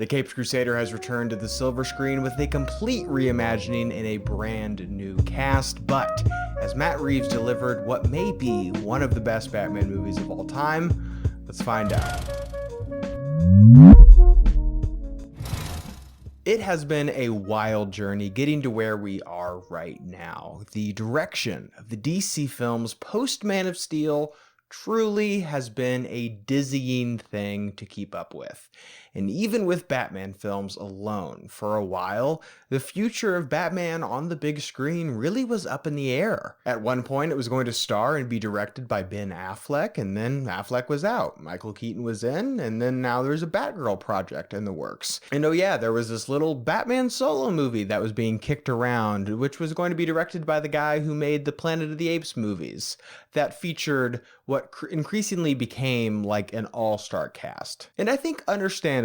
The Caped Crusader has returned to the silver screen with a complete reimagining and a brand new cast, but has Matt Reeves delivered what may be one of the best Batman movies of all time? Let's find out. It has been a wild journey getting to where we are right now. The direction of the DC films post Man of Steel truly has been a dizzying thing to keep up with. And even with Batman films alone, for a while, the future of Batman on the big screen really was up in the air. At one point, it was going to star and be directed by Ben Affleck, and then Affleck was out. Michael Keaton was in, and then now there's a Batgirl project in the works. And oh yeah, there was this little Batman solo movie that was being kicked around, which was going to be directed by the guy who made the Planet of the Apes movies, that featured what increasingly became like an all-star cast. And I think understandably,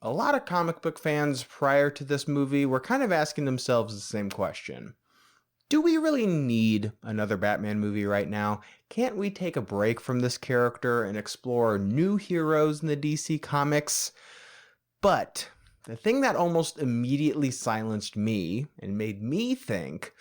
a lot of comic book fans prior to this movie were kind of asking themselves the same question. Do we really need another Batman movie right now? Can't we take a break from this character and explore new heroes in the DC comics? But the thing that almost immediately silenced me and made me think,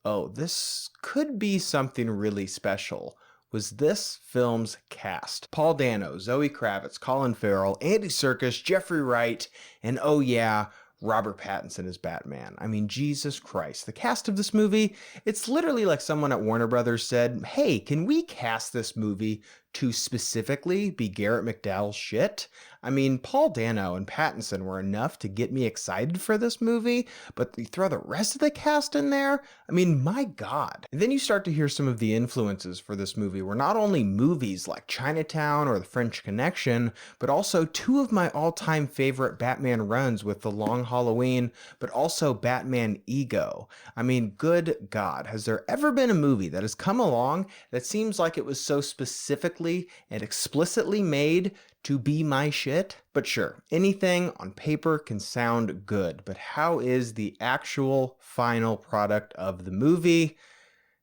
oh, this could be something really special, was this film's cast. Paul Dano, Zoe Kravitz, Colin Farrell, Andy Serkis, Jeffrey Wright, and oh yeah, Robert Pattinson as Batman. I mean, Jesus Christ. The cast of this movie, it's literally like someone at Warner Brothers said, hey, can we cast this movie to specifically be Garrett McDowell's shit? I mean, Paul Dano and Pattinson were enough to get me excited for this movie, but you throw the rest of the cast in there? I mean, my God. And then you start to hear some of the influences for this movie were not only movies like Chinatown or The French Connection, but also two of my all-time favorite Batman runs with The Long Halloween, but also Batman Ego. I mean, good God, has there ever been a movie that has come along that seems like it was so specifically and explicitly made to be my shit? But sure, anything on paper can sound good, but how is the actual final product of the movie?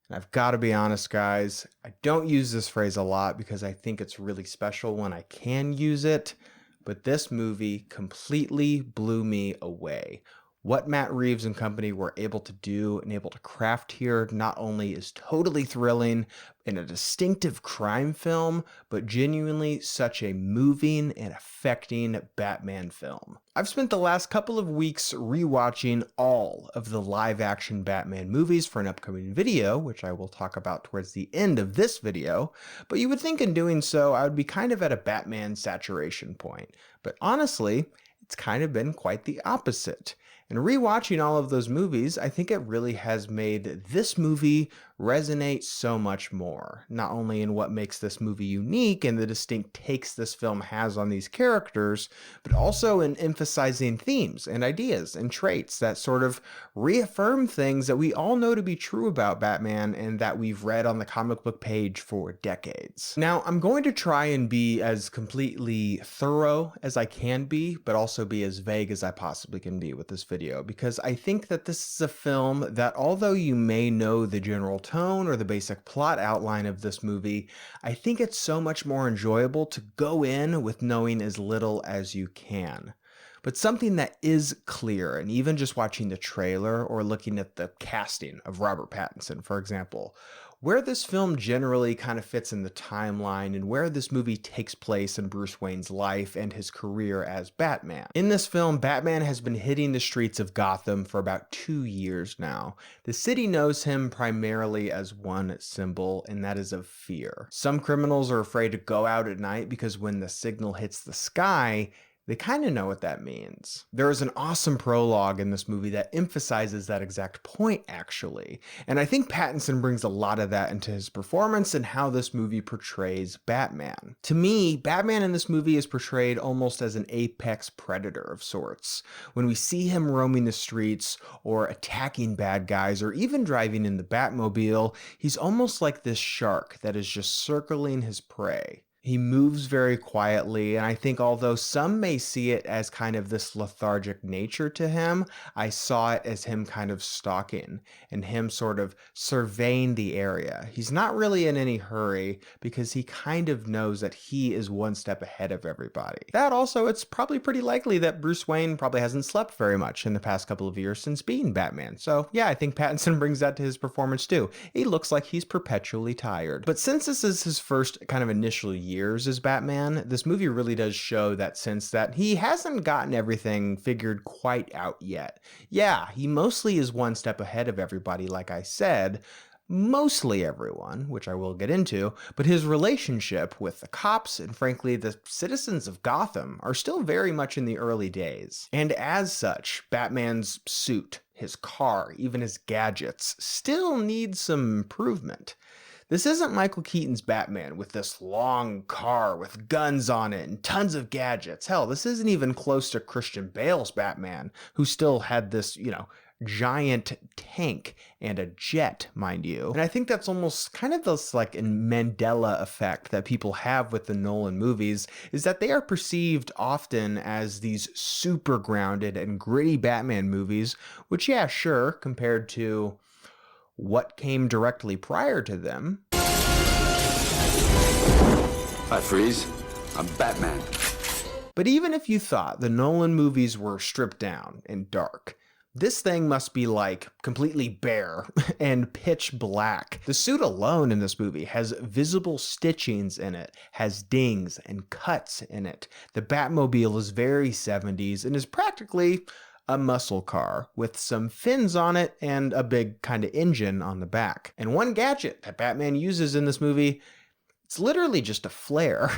And I've got to be honest, guys, I don't use this phrase a lot because I think it's really special when I can use it, but this movie completely blew me away. What Matt Reeves and company were able to do and able to craft here not only is totally thrilling in a distinctive crime film, but genuinely such a moving and affecting Batman film. I've spent the last couple of weeks rewatching all of the live-action Batman movies for an upcoming video, which I will talk about towards the end of this video, but you would think in doing so I would be kind of at a Batman saturation point. But honestly, it's kind of been quite the opposite. And rewatching all of those movies, I think it really has made this movie resonate so much more. Not only in what makes this movie unique and the distinct takes this film has on these characters, but also in emphasizing themes and ideas and traits that sort of reaffirm things that we all know to be true about Batman and that we've read on the comic book page for decades. Now, I'm going to try and be as completely thorough as I can be, but also be as vague as I possibly can be with this video, because I think that this is a film that, although you may know the general tone or the basic plot outline of this movie, I think it's so much more enjoyable to go in with knowing as little as you can. But something that is clear, and even just watching the trailer or looking at the casting of Robert Pattinson, for example, where this film generally kind of fits in the timeline and where this movie takes place in Bruce Wayne's life and his career as Batman. In this film, Batman has been hitting the streets of Gotham for about 2 years now. The city knows him primarily as one symbol, and that is of fear. Some criminals are afraid to go out at night because when the signal hits the sky, they kind of know what that means. There is an awesome prologue in this movie that emphasizes that exact point, actually. And I think Pattinson brings a lot of that into his performance and how this movie portrays Batman. To me, Batman in this movie is portrayed almost as an apex predator of sorts. When we see him roaming the streets or attacking bad guys or even driving in the Batmobile, he's almost like this shark that is just circling his prey. He moves very quietly, and I think although some may see it as kind of this lethargic nature to him, I saw it as him kind of stalking and him sort of surveying the area. He's not really in any hurry because he kind of knows that he is one step ahead of everybody. That also, it's probably pretty likely that Bruce Wayne probably hasn't slept very much in the past couple of years since being Batman. So yeah, I think Pattinson brings that to his performance too. He looks like he's perpetually tired. But since this is his first kind of initial years as Batman, this movie really does show that sense that he hasn't gotten everything figured quite out yet. Yeah, he mostly is one step ahead of everybody, like I said, mostly everyone, which I will get into, but his relationship with the cops and frankly the citizens of Gotham are still very much in the early days. And as such, Batman's suit, his car, even his gadgets, still need some improvement. This isn't Michael Keaton's Batman with this long car with guns on it and tons of gadgets. Hell, this isn't even close to Christian Bale's Batman, who still had this, giant tank and a jet, mind you. And I think that's almost kind of this like Mandela effect that people have with the Nolan movies, is that they are perceived often as these super grounded and gritty Batman movies, which yeah, sure, compared to what came directly prior to them. Hi, Freeze. I'm Batman. But even if you thought the Nolan movies were stripped down and dark, this thing must be like completely bare and pitch black. The suit alone in this movie has visible stitchings in it, has dings and cuts in it. The Batmobile is very 70s and is practically a muscle car with some fins on it and a big kind of engine on the back. And one gadget that Batman uses in this movie, it's literally just a flare.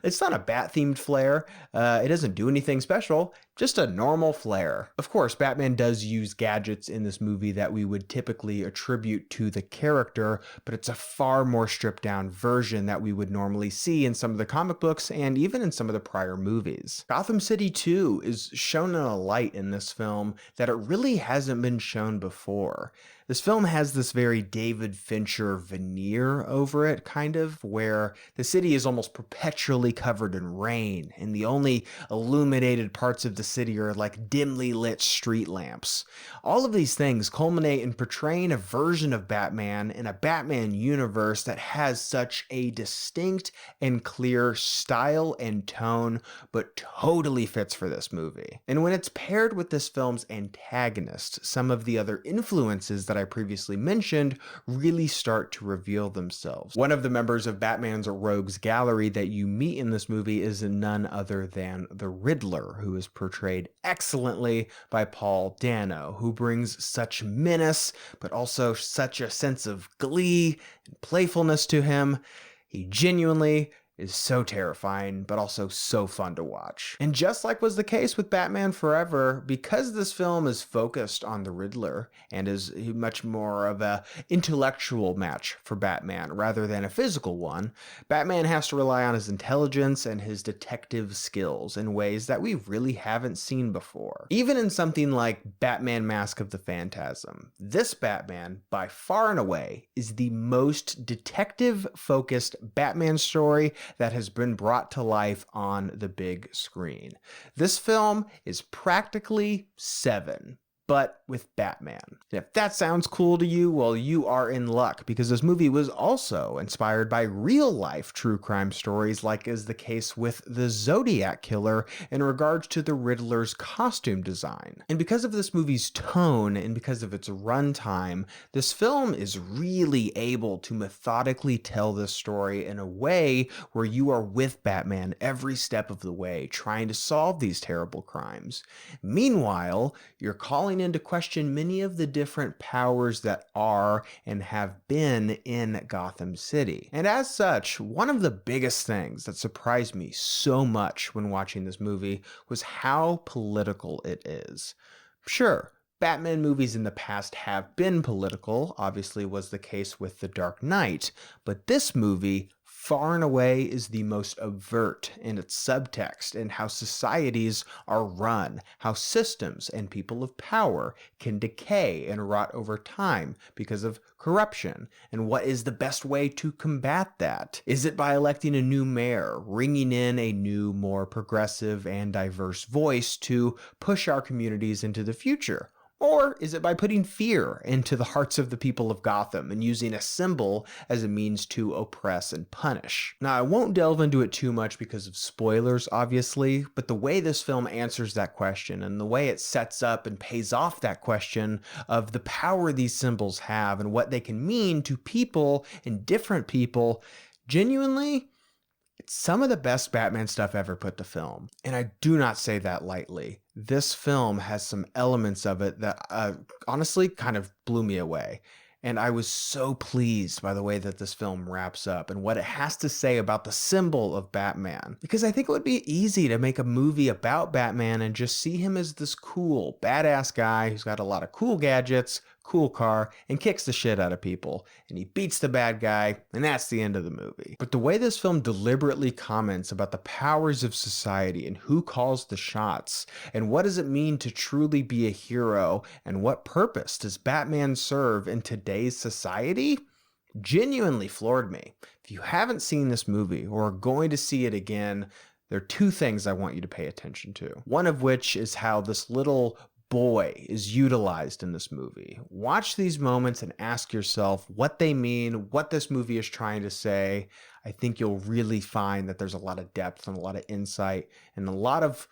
It's not a bat-themed flare. It doesn't do anything special, just a normal flare. Of course, Batman does use gadgets in this movie that we would typically attribute to the character, but it's a far more stripped down version that we would normally see in some of the comic books and even in some of the prior movies. Gotham City 2 is shown in a light in this film that it really hasn't been shown before. This film has this very David Fincher veneer over it, kind of, where the city is almost perpetually covered in rain, and the only illuminated parts of the city are like dimly lit street lamps. All of these things culminate in portraying a version of Batman in a Batman universe that has such a distinct and clear style and tone, but totally fits for this movie. And when it's paired with this film's antagonist, some of the other influences that I previously mentioned really start to reveal themselves. One of the members of Batman's rogues gallery that you meet in this movie is none other than the Riddler, who is portrayed excellently by Paul Dano, who brings such menace, but also such a sense of glee and playfulness to him. He genuinely is so terrifying, but also so fun to watch. And just like was the case with Batman Forever, because this film is focused on the Riddler and is much more of a intellectual match for Batman rather than a physical one, Batman has to rely on his intelligence and his detective skills in ways that we really haven't seen before. Even in something like Batman Mask of the Phantasm, this Batman, by far and away, is the most detective-focused Batman story that has been brought to life on the big screen. This film is practically Seven, but with Batman. And if that sounds cool to you, well, you are in luck, because this movie was also inspired by real-life true crime stories, like is the case with the Zodiac Killer in regards to the Riddler's costume design. And because of this movie's tone and because of its runtime, this film is really able to methodically tell this story in a way where you are with Batman every step of the way, trying to solve these terrible crimes. Meanwhile, you're calling into question many of the different powers that are and have been in Gotham City. And as such, one of the biggest things that surprised me so much when watching this movie was how political it is. Sure, Batman movies in the past have been political, obviously was the case with The Dark Knight, but this movie far and away is the most overt in its subtext and how societies are run, how systems and people of power can decay and rot over time because of corruption, and what is the best way to combat that? Is it by electing a new mayor, ringing in a new, more progressive and diverse voice to push our communities into the future? Or is it by putting fear into the hearts of the people of Gotham and using a symbol as a means to oppress and punish? Now, I won't delve into it too much because of spoilers, obviously, but the way this film answers that question and the way it sets up and pays off that question of the power these symbols have and what they can mean to people and different people, genuinely, it's some of the best Batman stuff ever put to film. And I do not say that lightly. This film has some elements of it that honestly kind of blew me away. And I was so pleased by the way that this film wraps up and what it has to say about the symbol of Batman. Because I think it would be easy to make a movie about Batman and just see him as this cool, badass guy who's got a lot of cool gadgets, cool car, and kicks the shit out of people. And he beats the bad guy, and that's the end of the movie. But the way this film deliberately comments about the powers of society and who calls the shots, and what does it mean to truly be a hero, and what purpose does Batman serve in today's society, genuinely floored me. If you haven't seen this movie or are going to see it again, there are two things I want you to pay attention to. One of which is how this little boy is utilized in this movie. Watch these moments and ask yourself what they mean, what this movie is trying to say. I think you'll really find that there's a lot of depth and a lot of insight and a lot of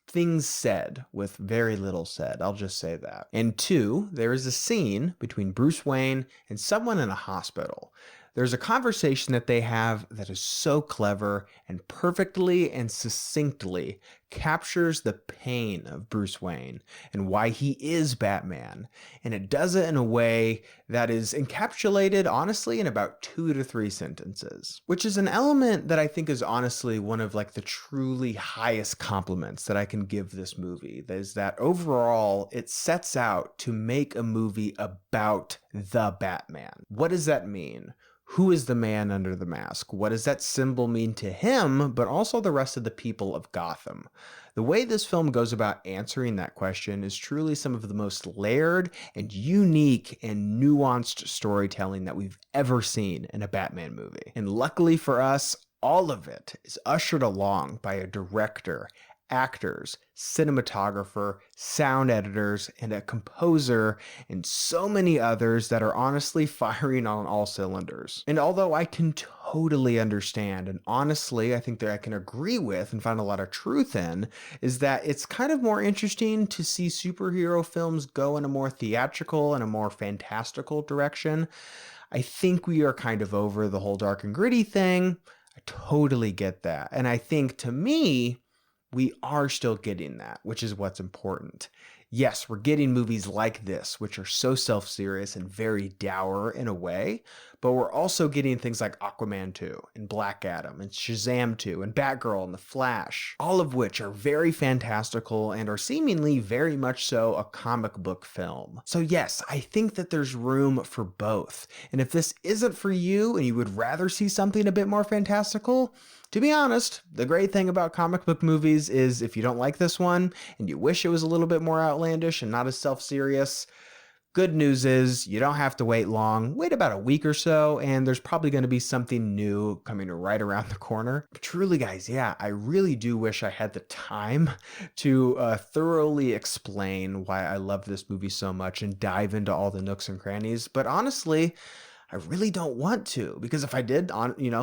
things said with very little said. I'll just say that. And two, there is a scene between Bruce Wayne and someone in a hospital. There's a conversation that they have that is so clever and perfectly and succinctly captures the pain of Bruce Wayne and why he is Batman. And it does it in a way that is encapsulated, honestly, in about 2 to 3 sentences, which is an element that I think is honestly one of like the truly highest compliments that I can give this movie. That is that overall, it sets out to make a movie about the Batman. What does that mean? Who is the man under the mask? What does that symbol mean to him, but also the rest of the people of Gotham? The way this film goes about answering that question is truly some of the most layered and unique and nuanced storytelling that we've ever seen in a Batman movie. And luckily for us, all of it is ushered along by a director, actors, cinematographer, sound editors, and a composer, and so many others that are honestly firing on all cylinders. And although I can totally understand, and honestly I think that I can agree with and find a lot of truth in, is that it's kind of more interesting to see superhero films go in a more theatrical and a more fantastical direction. I think we are kind of over the whole dark and gritty thing. I totally get that. And I think, to me, we are still getting that, which is what's important. Yes, we're getting movies like this, which are so self-serious and very dour in a way, but we're also getting things like Aquaman 2 and Black Adam and Shazam 2 and Batgirl and The Flash, all of which are very fantastical and are seemingly very much so a comic book film. So yes, I think that there's room for both. And if this isn't for you and you would rather see something a bit more fantastical, to be honest, the great thing about comic book movies is if you don't like this one and you wish it was a little bit more outlandish and not as self-serious, good news is you don't have to wait long. Wait about a week or so, and there's probably going to be something new coming right around the corner. But truly, guys, yeah, I really do wish I had the time to thoroughly explain why I love this movie so much and dive into all the nooks and crannies. But honestly, I really don't want to, because if I did,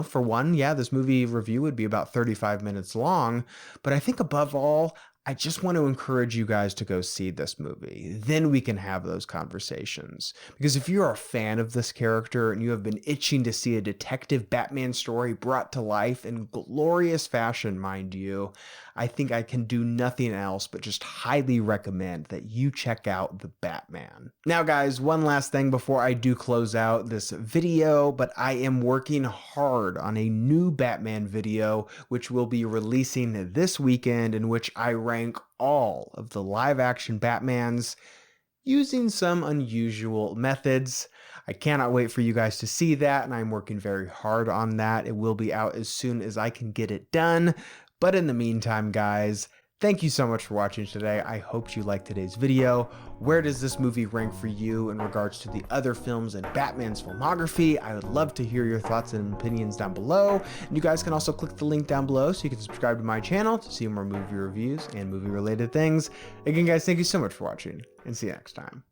for one, yeah, this movie review would be about 35 minutes long. But I think above all, I just want to encourage you guys to go see this movie. Then we can have those conversations. Because if you're a fan of this character and you have been itching to see a detective Batman story brought to life in glorious fashion, mind you, I think I can do nothing else but just highly recommend that you check out The Batman. Now guys, one last thing before I do close out this video, but I am working hard on a new Batman video which will be releasing this weekend, in which I rank all of the live action Batmans using some unusual methods. I cannot wait for you guys to see that, and I'm working very hard on that. It will be out as soon as I can get it done. But in the meantime, guys, thank you so much for watching today. I hope you liked today's video. Where does this movie rank for you in regards to the other films in Batman's filmography? I would love to hear your thoughts and opinions down below. And you guys can also click the link down below so you can subscribe to my channel to see more movie reviews and movie related things. Again, guys, thank you so much for watching, and see you next time.